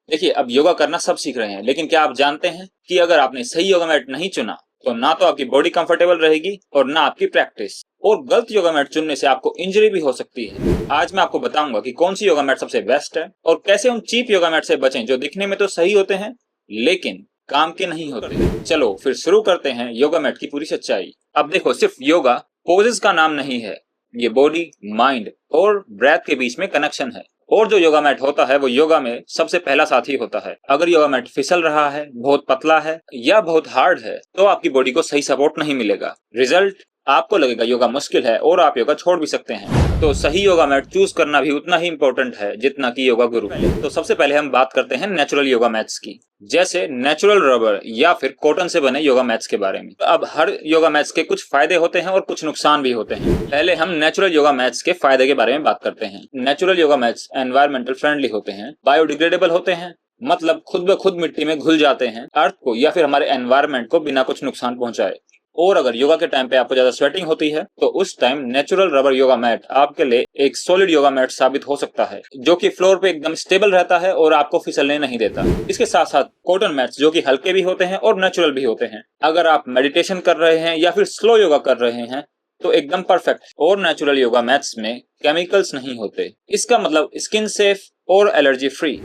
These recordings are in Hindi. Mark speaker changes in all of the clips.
Speaker 1: देखिए, अब योगा करना सब सीख रहे हैं, लेकिन क्या आप जानते हैं कि अगर आपने सही योगा मैट नहीं चुना तो ना तो आपकी बॉडी कंफर्टेबल रहेगी और ना आपकी प्रैक्टिस। और गलत योगा मैट चुनने से आपको इंजरी भी हो सकती है। आज मैं आपको बताऊंगा कि कौन सी योगा मैट सबसे बेस्ट है और कैसे उन चीप योगा मैट से बचें जो दिखने में तो सही होते हैं लेकिन काम के नहीं होते। चलो फिर शुरू करते हैं योगा मैट की पूरी सच्चाई। अब देखो, सिर्फ योगा पोजेस का नाम नहीं है, ये बॉडी, माइंड और ब्रेथ के बीच में कनेक्शन है। और जो योगा मैट होता है वो योगा में सबसे पहला साथी होता है। अगर योगा मैट फिसल रहा है, बहुत पतला है या बहुत हार्ड है तो आपकी बॉडी को सही सपोर्ट नहीं मिलेगा। रिजल्ट, आपको लगेगा योगा मुश्किल है और आप योगा छोड़ भी सकते हैं। तो सही योगा मैट चूज करना भी उतना ही इम्पोर्टेंट है जितना कि योगा गुरु। तो सबसे पहले हम बात करते हैं नेचुरल योगा मैट्स की, जैसे नेचुरल रबर या फिर कॉटन से बने योगा मैट्स के बारे में। अब हर योगा मैट्स के कुछ फायदे होते हैं और कुछ नुकसान भी होते हैं। पहले हम नेचुरल योगा मैट्स के फायदे के बारे में बात करते हैं। Natural yoga mats environmental friendly होते हैं, बायोडिग्रेडेबल होते हैं, मतलब खुद ब खुद मिट्टी में घुल जाते हैं अर्थ को या फिर हमारे एनवायरमेंट को बिना कुछ नुकसान पहुंचाए। और अगर योगा के टाइम पे आपको ज्यादा स्वेटिंग होती है तो उस time natural rubber yoga mat आपके लिए एक सॉलिड योगा मैट साबित हो सकता है, जो कि फ्लोर पे एकदम स्टेबल रहता है और आपको फिसलने नहीं देता। इसके साथ साथ कॉटन मैट्स जो कि हल्के भी होते हैं और नेचुरल भी होते हैं। अगर आप मेडिटेशन कर रहे हैं या फिर स्लो योगा कर रहे हैं तो एकदम परफेक्ट। और नेचुरल योगा मैट्स में केमिकल्स नहीं होते, इसका मतलब स्किन सेफ और एलर्जी फ्री।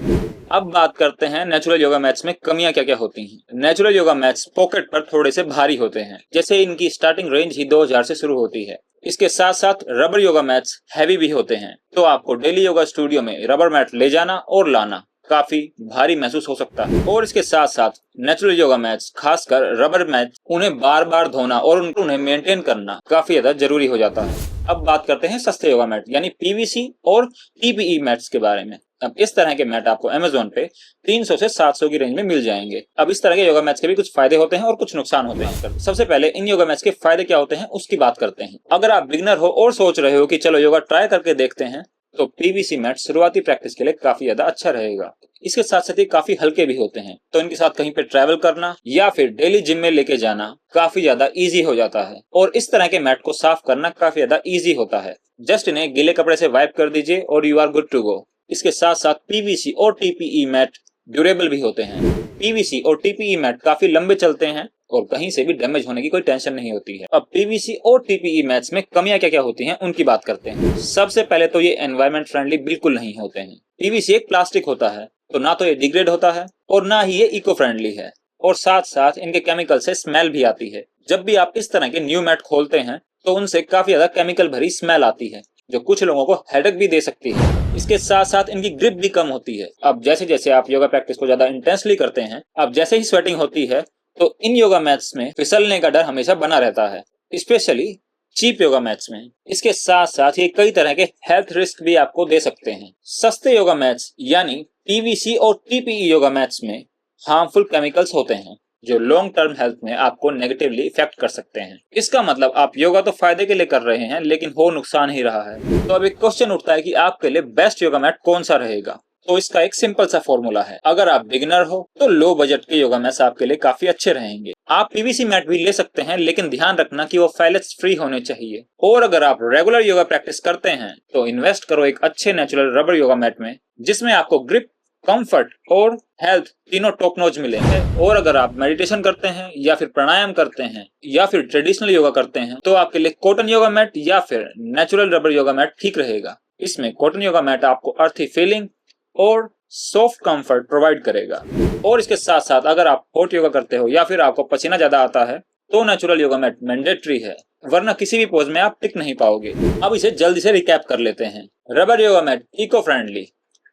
Speaker 1: अब बात करते हैं नेचुरल योगा मैट्स में कमियां क्या क्या होती हैं। नेचुरल योगा मैट्स पॉकेट पर थोड़े से भारी होते हैं, जैसे इनकी स्टार्टिंग रेंज ही 2000 से शुरू होती है। इसके साथ साथ रबर योगा मैट्स हैवी भी होते हैं, तो आपको डेली योगा स्टूडियो में रबर मैट ले जाना और लाना काफी भारी महसूस हो सकता है। और इसके साथ साथ नेचुरल योगा मैट्स, खासकर रबर मैट, उन्हें बार बार धोना और उन्हें मेंटेन करना काफी ज्यादा जरूरी हो जाता है। अब बात करते हैं सस्ते योगा मैट यानी पीवीसी और टीपीई मैट्स के बारे में। अब इस तरह के मैट आपको अमेज़न पे 300 से 700 की रेंज में मिल जाएंगे। अब इस तरह के योगा मैट्स के भी कुछ फायदे होते हैं और कुछ नुकसान होते हैं। सबसे पहले इन योगा मैट्स के फायदे क्या होते हैं उसकी बात करते हैं। अगर आप बिगिनर हो और सोच रहे हो कि चलो योगा ट्राई करके देखते हैं तो पीवीसी मैट शुरुआती प्रैक्टिस के लिए काफी ज्यादा अच्छा रहेगा। इसके साथ साथ ये काफी हल्के भी होते हैं, तो इनके साथ कहीं पे ट्रैवल करना या फिर डेली जिम में लेके जाना काफी ज्यादा इजी हो जाता है। और इस तरह के मैट को साफ करना काफी ज्यादा इजी होता है। जस्ट इन्हें गीले कपड़े से वाइप कर दीजिए और you are good to go. इसके साथ साथ पीवीसी और टीपीई मैट ड्यूरेबल भी होते हैं। पीवीसी और टीपीई मैट काफी लंबे चलते हैं और कहीं से भी डैमेज होने की कोई टेंशन नहीं होती है। अब पीवीसी और टीपीई मैट्स में कमियां क्या क्या होती हैं उनकी बात करते हैं। सबसे पहले तो ये एनवायरमेंट फ्रेंडली बिल्कुल नहीं होते हैं। पीवीसी एक प्लास्टिक होता है, तो ना तो ये डिग्रेड होता है और ना ही ये इको फ्रेंडली है। और साथ साथ इनके केमिकल से स्मेल भी आती है। जब भी आप इस तरह के न्यू मैट खोलते हैं तो उनसे काफी ज्यादा केमिकल भरी स्मेल आती है, जो कुछ लोगों को हेडेक भी दे सकती है। इसके साथ साथ इनकी ग्रिप भी कम होती है। अब जैसे जैसे आप योगा प्रैक्टिस को ज्यादा इंटेंसली करते हैं, अब जैसे ही स्वेटिंग होती है तो इन योगा मैट्स में फिसलने का डर हमेशा बना रहता है, स्पेशली चीप योगा मैट्स में। इसके साथ साथ ये कई तरह के हेल्थ रिस्क भी आपको दे सकते हैं। सस्ते योगा मैट्स यानी पीवीसी और टीपीई योगा मैट्स में हार्मफुल केमिकल्स होते हैं जो लॉन्ग टर्म हेल्थ में आपको नेगेटिवली इफेक्ट कर सकते हैं। इसका मतलब आप योगा तो फायदे के लिए कर रहे हैं लेकिन हो नुकसान ही रहा है। तो अब एक क्वेश्चन उठता है कि आपके लिए बेस्ट योगा मैट कौन सा रहेगा। तो इसका एक सिंपल सा फॉर्मूला है। अगर आप बिगिनर हो तो लो बजट के योगा मैट्स आपके लिए काफी अच्छे रहेंगे। आप पीवीसी मैट भी ले सकते हैं, लेकिन ध्यान रखना कि वो फाइलेट्स फ्री होने चाहिए। और अगर आप रेगुलर योगा प्रैक्टिस करते हैं तो इन्वेस्ट करो एक अच्छे नेचुरल रबर योगा मैट में, जिसमें आपको ग्रिप, कंफर्ट और हेल्थ तीनों टॉप नॉच मिलेंगे। और अगर आप मेडिटेशन करते हैं या फिर प्राणायाम करते हैं या फिर ट्रेडिशनल योगा करते हैं तो आपके लिए कॉटन योगा मैट या फिर नेचुरल रबर योगा मैट ठीक रहेगा। इसमें कॉटन योगा मैट आपको अर्थी फीलिंग और सॉफ्ट कंफर्ट प्रोवाइड करेगा। और इसके साथ साथ अगर आप हॉट योगा करते हो या फिर आपको पसीना ज्यादा आता है तो नेचुरल योगा मैट मैंडेटरी है, वरना किसी भी पोज में आप टिक नहीं पाओगे। अब इसे जल्दी से रिकैप कर लेते हैं। Rubber yoga mat eco friendly,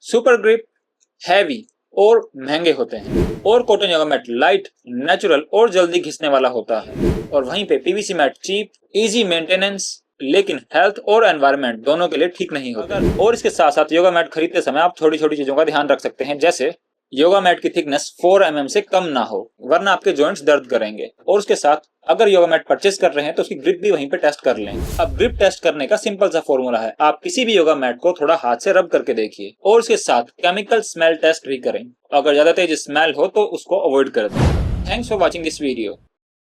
Speaker 1: super grip, heavy और महंगे होते हैं। और cotton yoga mat light, natural और जल्दी घिसने वाला होता है। और वहीं पे PVC mat cheap, easy maintenance, लेकिन हेल्थ और एनवायरनमेंट दोनों के लिए ठीक नहीं होता। और इसके साथ साथ योगा मैट खरीदते समय आप छोटी छोटी चीजों का ध्यान रख सकते हैं, जैसे योगा मैट की थिकनेस 4 mm से कम ना हो, वरना आपके जॉइंट्स दर्द करेंगे। और उसके साथ अगर योगा मैट परचेस कर रहे हैं तो उसकी ग्रिप भी वहीं पे टेस्ट कर लें। अब ग्रिप टेस्ट करने का सिंपल सा फॉर्मूला है। आप किसी भी योगा मैट को थोड़ा हाथ से रब करके देखिए और उसके साथ केमिकल स्मेल टेस्ट भी करें। अगर ज्यादा तेज स्मेल हो तो उसको अवॉइड कर दें। Thanks for watching this video.